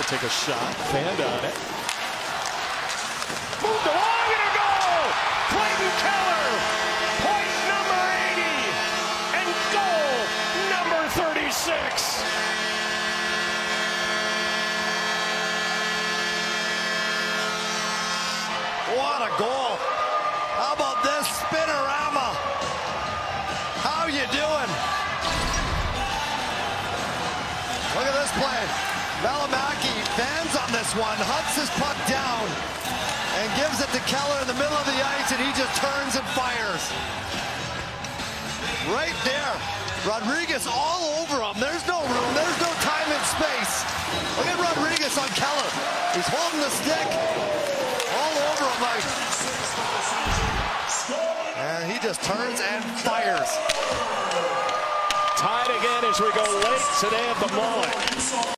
take a shot. Fanned on it. Moved along and a goal! Clayton Keller, point number 80, and goal number 36. What a goal! How about this Spin-O-Rama? How you doing? Look at this play. Malamaki fans on this one, hunts his puck down, and gives it to Keller in the middle of the ice, and he just turns and fires. Right there. Rodriguez all over him. There's no room. There's no time and space. Look at Rodriguez on Keller. He's holding the stick all over him. And he just turns and fires. Tied again as we go late today at the Mullet.